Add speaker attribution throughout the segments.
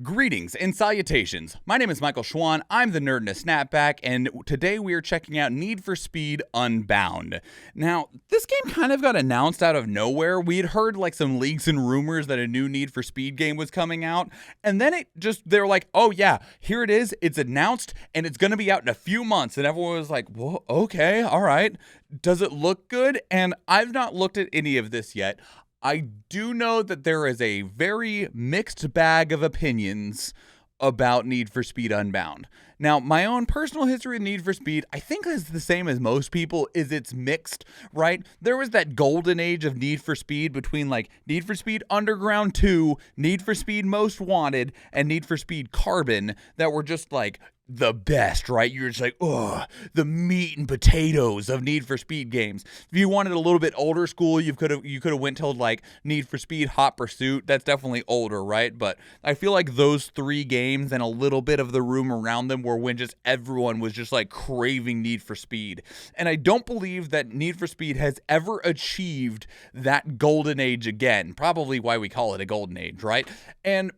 Speaker 1: Greetings and salutations. My name is Michael Schwahn. I'm the nerd in a snapback, and today we are checking out Need for Speed Unbound. Now, this game kind of got announced out of nowhere. We had heard like some leaks and rumors that a new Need for Speed game was coming out, and then they're like, oh yeah, here it is. It's announced, and it's going to be out in a few months. And everyone was like, well, okay, all right. Does it look good? And I've not looked at any of this yet. I do know that there is a very mixed bag of opinions about Need for Speed Unbound. Now, my own personal history with Need for Speed, I think is the same as most people, is it's mixed, right? There was that golden age of Need for Speed between like Need for Speed Underground 2, Need for Speed Most Wanted, and Need for Speed Carbon that were just like the best, right? You're just like, oh, the meat and potatoes of Need for Speed games. If you wanted a little bit older school, you could have went to like Need for Speed Hot Pursuit. That's definitely older, right? But I feel like those three games and a little bit of the room around them were when just everyone was just like craving Need for Speed. And I don't believe that Need for Speed has ever achieved that golden age again. Probably why we call it a golden age, right? And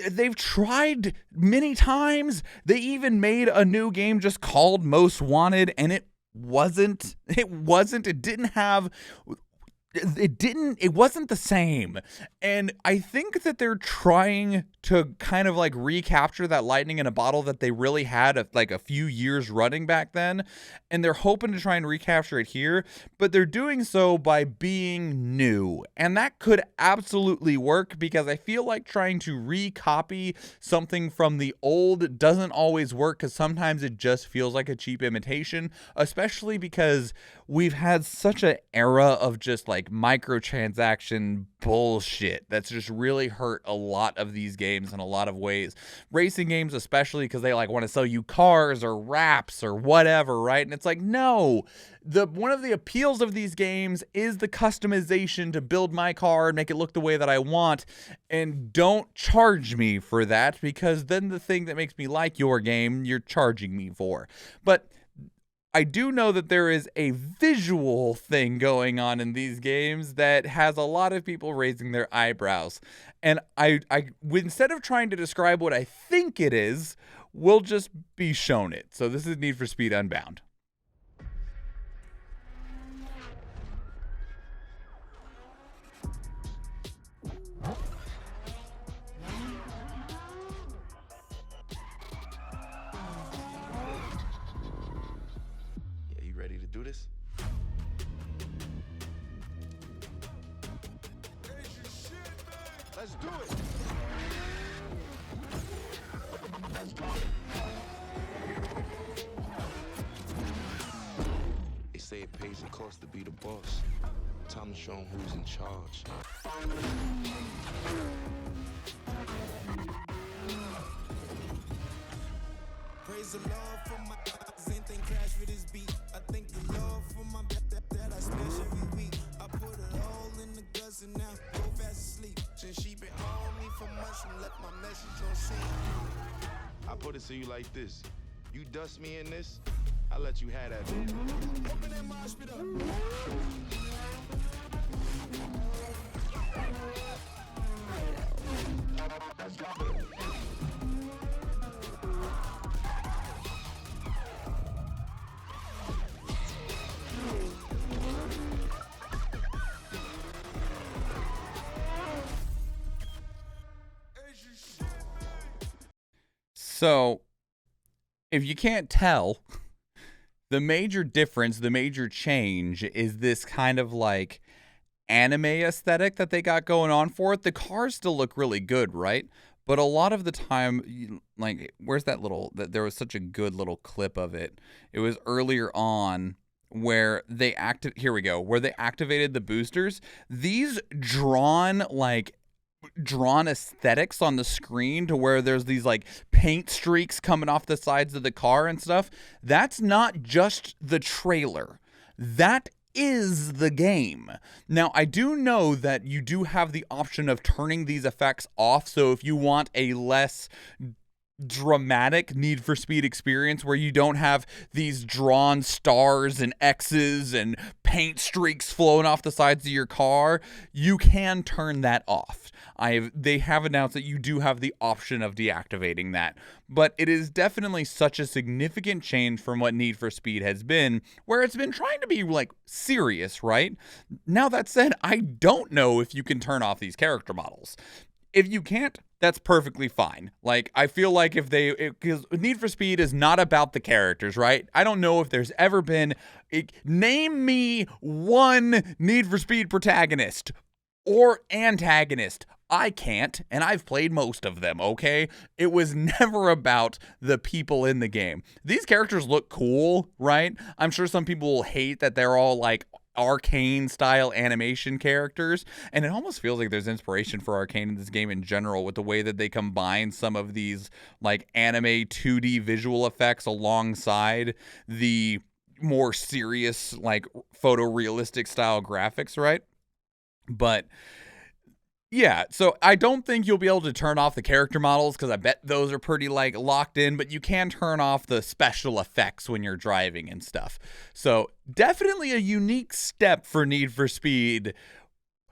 Speaker 1: they've tried many times. They even made a new game just called Most Wanted, and it wasn't the same. And I think that they're trying to kind of like recapture that lightning in a bottle that they really had like a few years running back then. And they're hoping to try and recapture it here, but they're doing so by being new. And that could absolutely work because I feel like trying to recopy something from the old doesn't always work because sometimes it just feels like a cheap imitation, especially because we've had such an era of just like microtransaction bullshit that's just really hurt a lot of these games in a lot of ways. Racing games especially, because they like want to sell you cars or wraps or whatever, right? And it's like, no, one of the appeals of these games is the customization to build my car and make it look the way that I want, and don't charge me for that, because then the thing that makes me like your game, you're charging me for. But I do know that there is a visual thing going on in these games that has a lot of people raising their eyebrows. And I instead of trying to describe what I think it is, we'll just be shown it. So this is Need for Speed Unbound.
Speaker 2: Ready to do this? Let's do it. They say it pays the cost to be the boss. Time to show 'em who's in charge. Praise the Lord for my anything crash with this beat. I thank the Lord for my that I smash every week. I put it all in the guts and now go fast asleep. Since she been on me for months and left my message on scene. I put it to you like this. You dust me in this, I'll let you have that. Open that mosh pit up. Let's go.
Speaker 1: So, if you can't tell, the major difference, the major change is this kind of like anime aesthetic that they got going on for it. The cars still look really good, right? But a lot of the time, like, where's that there was such a good little clip of it. It was earlier on where they where they activated the boosters. These drawn aesthetics on the screen to where there's these like paint streaks coming off the sides of the car and stuff. That's not just the trailer. That is the game. Now, I do know that you do have the option of turning these effects off. So if you want a less dramatic Need for Speed experience where you don't have these drawn stars and X's and paint streaks flowing off the sides of your car, you can turn that off. They have announced that you do have the option of deactivating that, but it is definitely such a significant change from what Need for Speed has been, where it's been trying to be like serious, right? Now that said, I don't know if you can turn off these character models. If you can't, that's perfectly fine. Like, I feel like because Need for Speed is not about the characters, right? I don't know if there's ever been, name me one Need for Speed protagonist or antagonist. I can't, and I've played most of them, okay? It was never about the people in the game. These characters look cool, right? I'm sure some people will hate that they're all like arcane style animation characters, and it almost feels like there's inspiration for arcane in this game in general with the way that they combine some of these like anime 2D visual effects alongside the more serious like photorealistic style graphics, right? But yeah, so I don't think you'll be able to turn off the character models because I bet those are pretty like locked in, but you can turn off the special effects when you're driving and stuff. So definitely a unique step for Need for Speed.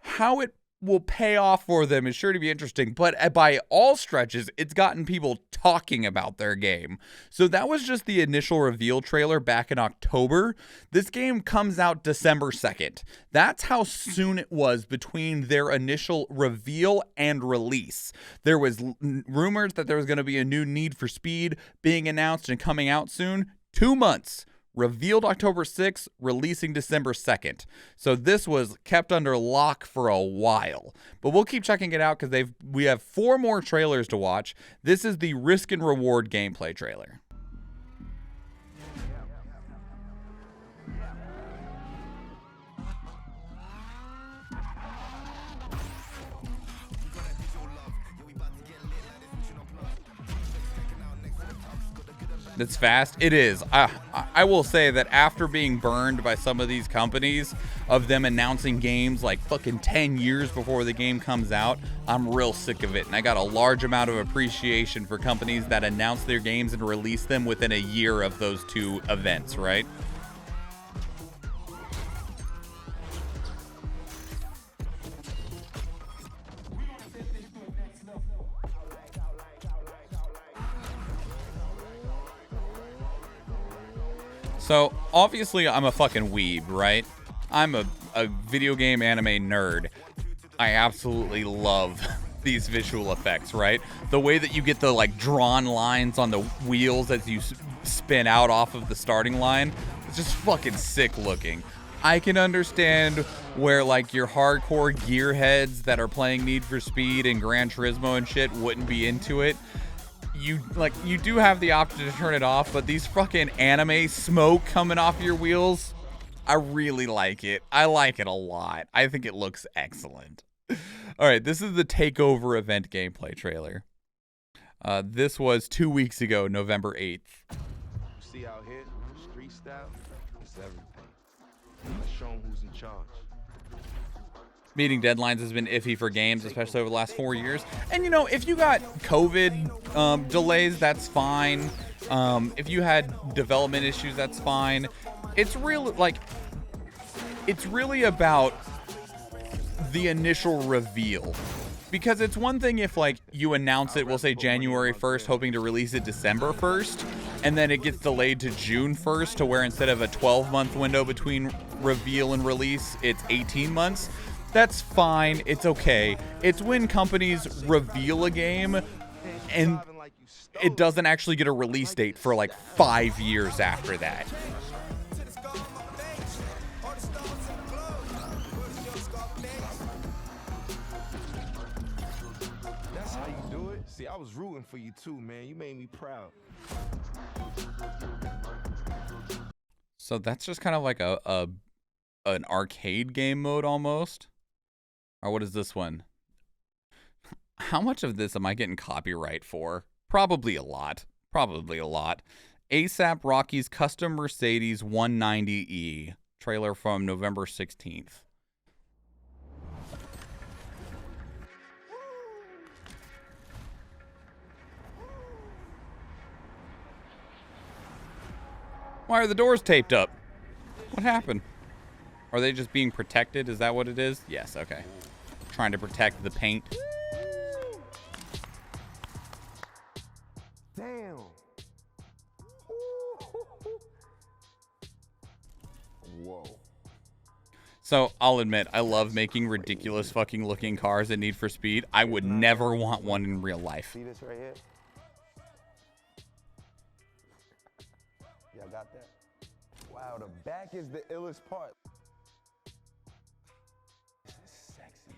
Speaker 1: How it will pay off for them is sure to be interesting, but by all stretches, it's gotten people talking about their game. So that was just the initial reveal trailer back in October. This game comes out December 2nd. That's how soon it was between their initial reveal and release. There was rumors that there was going to be a new Need for Speed being announced and coming out soon. 2 months. Revealed October 6th, releasing December 2nd. So this was kept under lock for a while. But we'll keep checking it out because we have 4 more trailers to watch. This is the Risk and Reward gameplay trailer. It's fast. It is. I will say that after being burned by some of these companies of them announcing games like fucking 10 years before the game comes out, I'm real sick of it. And I got a large amount of appreciation for companies that announce their games and release them within a year of those 2 events, right? So, obviously, I'm a fucking weeb, right? I'm a video game anime nerd. I absolutely love these visual effects, right? The way that you get the, like, drawn lines on the wheels as you spin out off of the starting line, it's just fucking sick looking. I can understand where, like, your hardcore gearheads that are playing Need for Speed and Gran Turismo and shit wouldn't be into it. You do have the option to turn it off, but these fucking anime smoke coming off your wheels, I really like it. I like it a lot. I think it looks excellent. All right, this is the Takeover event gameplay trailer. This was 2 weeks ago, November 8th.
Speaker 3: See out here, street style, it's everything. Let's show 'em who's in charge.
Speaker 1: Meeting deadlines has been iffy for games, especially over the last 4 years. And, you know, if you got COVID delays, that's fine. If you had development issues, that's fine. It's really about the initial reveal. Because it's one thing if, like, you announce it, we'll say January 1st, hoping to release it December 1st, and then it gets delayed to June 1st, to where instead of a 12-month window between reveal and release, it's 18 months. That's fine. It's okay. It's when companies reveal a game and it doesn't actually get a release date for like 5 years after that.
Speaker 3: That's how you do it? See, I was rooting for you too, man. You made me proud.
Speaker 1: So that's just kind of like an arcade game mode almost. Or what is this one? How much of this am I getting copyright for? Probably a lot. Probably a lot. ASAP Rocky's Custom Mercedes 190E. Trailer from November 16th. Why are the doors taped up? What happened? Are they just being protected? Is that what it is? Yes, okay. Trying to protect the paint.
Speaker 3: Damn. Whoa.
Speaker 1: So, I'll admit, I love making ridiculous fucking looking cars in Need for Speed. I would never want one in real life.
Speaker 3: See this right here? Y'all got that? Wow, the back is the illest part. This is sexy.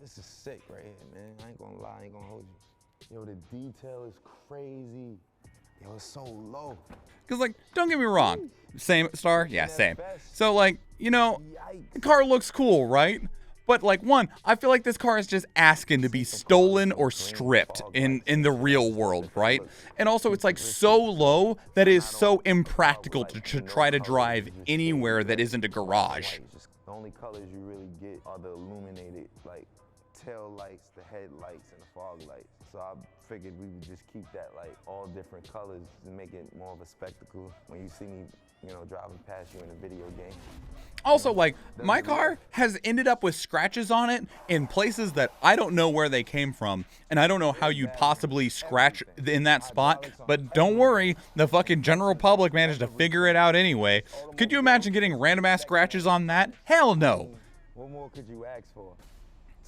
Speaker 3: This is sick right here, man. I ain't gonna lie, I ain't gonna hold you. Yo, the detail is crazy. Yo, it's so low.
Speaker 1: Because, like, don't get me wrong. Same star? Yeah, same. So, like, you know, the car looks cool, right? But, like, one, I feel like this car is just asking to be stolen or stripped in the real world, right? And also, it's, like, so low that it is so impractical to try to drive anywhere that isn't a garage.
Speaker 3: The only colors you really get are the illuminated, like, tail lights, the headlights, and the fog lights. So I figured we would just keep that like all different colors and make it more of a spectacle when you see me, you know, driving past you in a video game.
Speaker 1: Also, like, my car has ended up with scratches on it in places that I don't know where they came from, and I don't know how you'd possibly scratch in that spot, but don't worry, the fucking general public managed to figure it out anyway. Could you imagine getting random ass scratches on that? Hell no.
Speaker 3: What more could you ask for?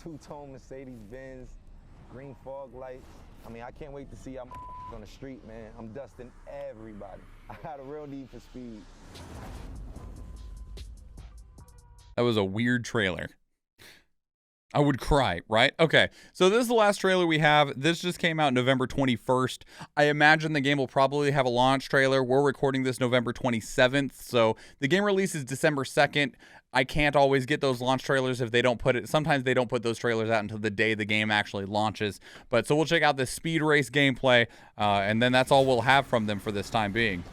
Speaker 3: Two-tone Mercedes-Benz, green fog lights. I mean, I can't wait to see y'all on the street, man. I'm dusting everybody. I got a real need for speed.
Speaker 1: That was a weird trailer. I would cry, right? Okay, so this is the last trailer we have. This just came out November 21st. I imagine the game will probably have a launch trailer. We're recording this November 27th, so the game releases December 2nd. I can't always get those launch trailers if they don't put it. Sometimes they don't put those trailers out until the day the game actually launches. But so we'll check out this speed race gameplay, and then that's all we'll have from them for this time being.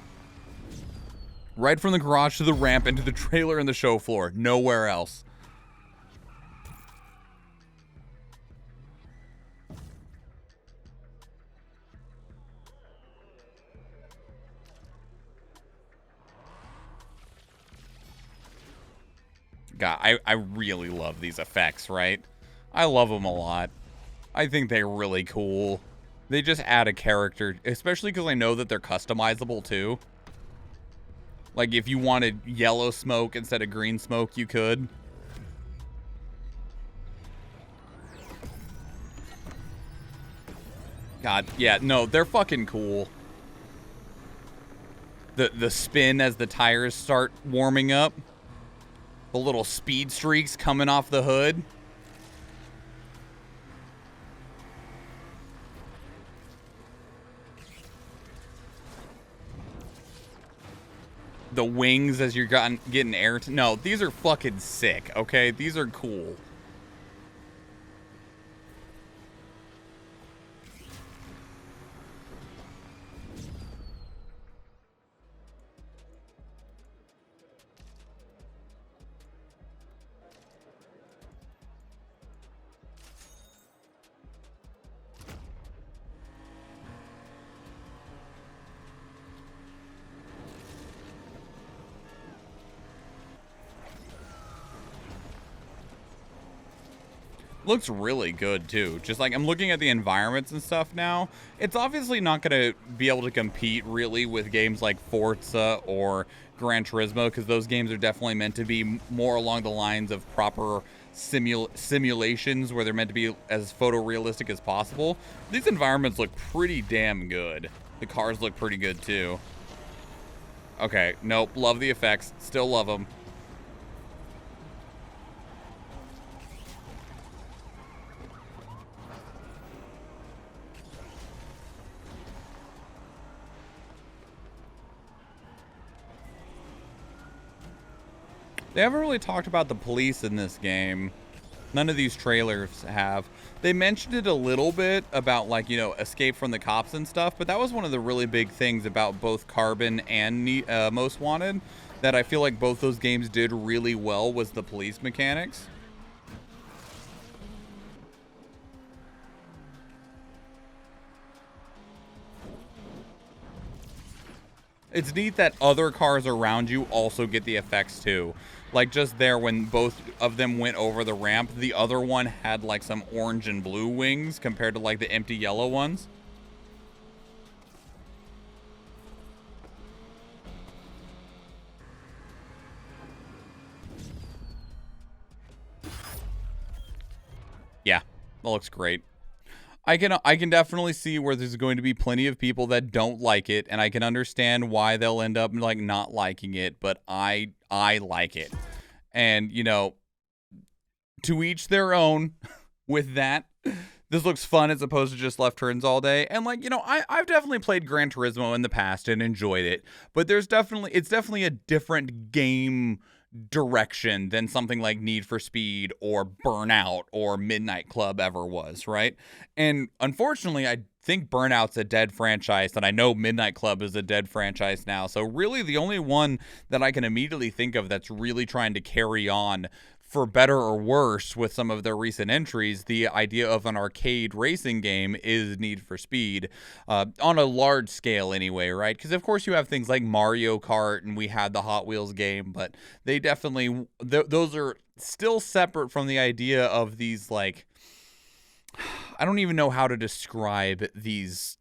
Speaker 1: Right from the garage to the ramp into the trailer and the show floor. Nowhere else. God, I really love these effects, right? I love them a lot. I think they're really cool. They just add a character, especially because I know that they're customizable too. Like if you wanted yellow smoke instead of green smoke, you could. God, yeah, no, they're fucking cool. The spin as the tires start warming up. The little speed streaks coming off the hood. The wings as you're getting air. No, these are fucking sick, okay? These are cool. Looks really good too. Just like I'm looking at the environments and stuff now. It's obviously not going to be able to compete really with games like Forza or Gran Turismo, because those games are definitely meant to be more along the lines of proper simulations where they're meant to be as photorealistic as possible. These environments look pretty damn good. The cars look pretty good too. Okay, nope, love the effects. Still love them. They haven't really talked about the police in this game. None of these trailers have. They mentioned it a little bit about, like, you know, escape from the cops and stuff, but that was one of the really big things about both Carbon and Most Wanted that I feel like both those games did really well was the police mechanics. It's neat that other cars around you also get the effects too. Like just there when both of them went over the ramp, the other one had like some orange and blue wings compared to like the empty yellow ones. Yeah, that looks great. I can definitely see where there's going to be plenty of people that don't like it, and I can understand why they'll end up like not liking it, but I like it. And, you know, to each their own with that. This looks fun as opposed to just left turns all day. And like, you know, I've definitely played Gran Turismo in the past and enjoyed it, but it's definitely a different game direction than something like Need for Speed or Burnout or Midnight Club ever was, right? And unfortunately, I think Burnout's a dead franchise, and I know Midnight Club is a dead franchise now. So really the only one that I can immediately think of that's really trying to carry on, for better or worse, with some of their recent entries, the idea of an arcade racing game is Need for Speed, on a large scale anyway, right? Because of course you have things like Mario Kart, and we had the Hot Wheels game, but they definitely, those are still separate from the idea of these, like, I don't even know how to describe these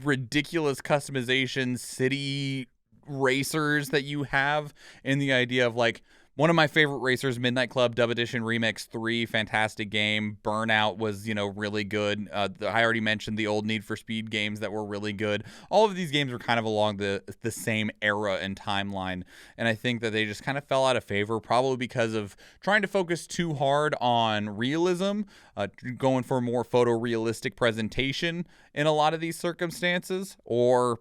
Speaker 1: ridiculous customization city racers that you have, in the idea of like, one of my favorite racers, Midnight Club Dub Edition Remix 3, fantastic game. Burnout was, you know, really good. I already mentioned the old Need for Speed games that were really good. All of these games were kind of along the same era and timeline, and I think that they just kind of fell out of favor, probably because of trying to focus too hard on realism, going for a more photorealistic presentation in a lot of these circumstances, or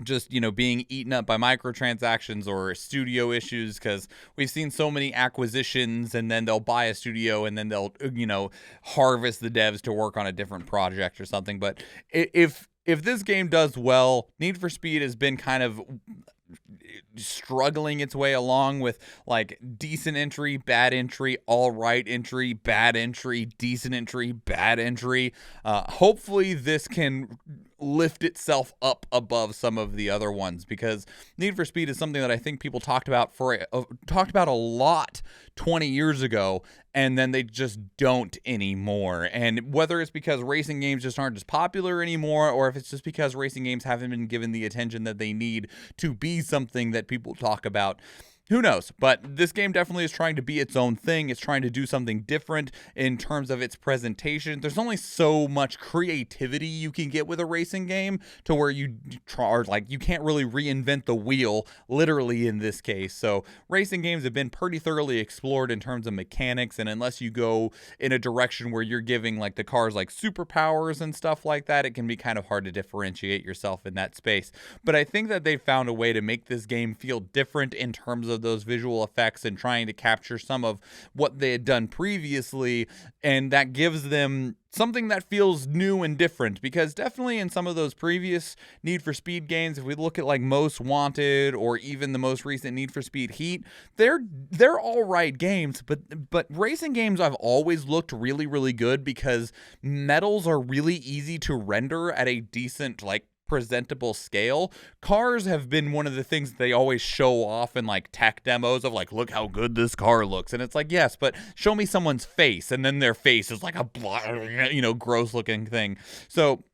Speaker 1: just, you know, being eaten up by microtransactions or studio issues, because we've seen so many acquisitions and then they'll buy a studio and then they'll, you know, harvest the devs to work on a different project or something. But if this game does well, Need for Speed has been kind of struggling its way along with like decent entry, bad entry, all right entry, bad entry, decent entry, bad entry. Hopefully this can lift itself up above some of the other ones, because Need for Speed is something that I think people talked about a lot 20 years ago, and then they just don't anymore. And whether it's because racing games just aren't as popular anymore, or if it's just because racing games haven't been given the attention that they need to be something that people talk about, who knows? But this game definitely is trying to be its own thing. It's trying to do something different in terms of its presentation. There's only so much creativity you can get with a racing game, to where you can't really reinvent the wheel, literally, in this case. So racing games have been pretty thoroughly explored in terms of mechanics, and unless you go in a direction where you're giving like the cars like superpowers and stuff like that, it can be kind of hard to differentiate yourself in that space. But I think that they found a way to make this game feel different in terms of those visual effects, and trying to capture some of what they had done previously, and that gives them something that feels new and different. Because definitely in some of those previous Need for Speed games, if we look at like Most Wanted or even the most recent Need for Speed Heat, they're all right games, but racing games I've always looked really, really good, because medals are really easy to render at a decent, like, presentable scale. Cars have been one of the things that they always show off in like tech demos of like, look how good this car looks, and it's like, yes, but show me someone's face, and then their face is like a, you know, gross looking thing. So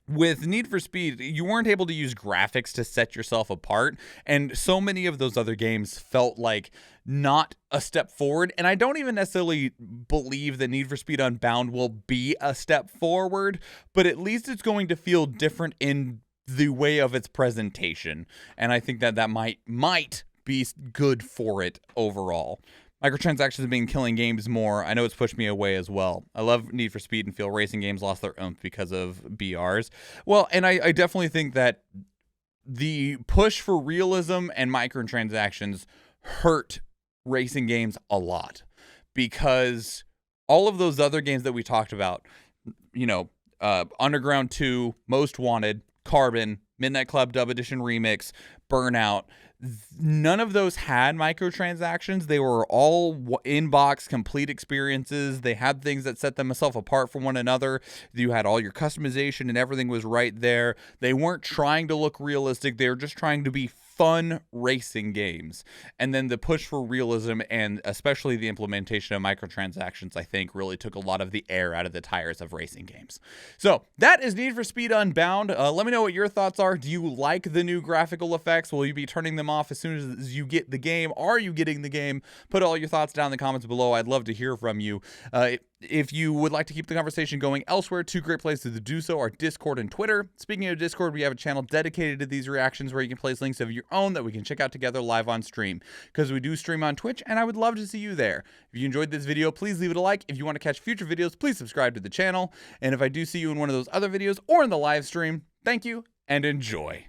Speaker 1: with Need for Speed, you weren't able to use graphics to set yourself apart, and so many of those other games felt like not a step forward. And I don't even necessarily believe that Need for Speed Unbound will be a step forward, but at least it's going to feel different in the way of its presentation, and I think that might be good for it overall. Microtransactions have been killing games more. I know it's pushed me away as well. I love Need for Speed and feel racing games lost their oomph because of BRs. Well, and I definitely think that the push for realism and microtransactions hurt racing games a lot, because all of those other games that we talked about, you know, Underground 2, Most Wanted, Carbon, Midnight Club Dub Edition Remix, Burnout, None of those had microtransactions. They were all in-box complete experiences. They had things that set themselves apart from one another. You had all your customization and everything was right there. They weren't trying to look realistic. They were just trying to be fun racing games. And then the push for realism and especially the implementation of microtransactions, I think, really took a lot of the air out of the tires of racing games. So that is Need for Speed Unbound. Let me know what your thoughts are. Do you like the new graphical effects? Will you be turning them off as soon as you get the game? Are you getting the game? Put all your thoughts down in the comments below. I'd love to hear from you. If you would like to keep the conversation going elsewhere, two great places to do so are Discord and Twitter. Speaking of Discord, we have a channel dedicated to these reactions where you can place links of your own that we can check out together live on stream, because we do stream on Twitch, and I would love to see you there. If you enjoyed this video, please leave it a like. If you want to catch future videos, please subscribe to the channel. And if I do see you in one of those other videos or in the live stream, thank you and enjoy.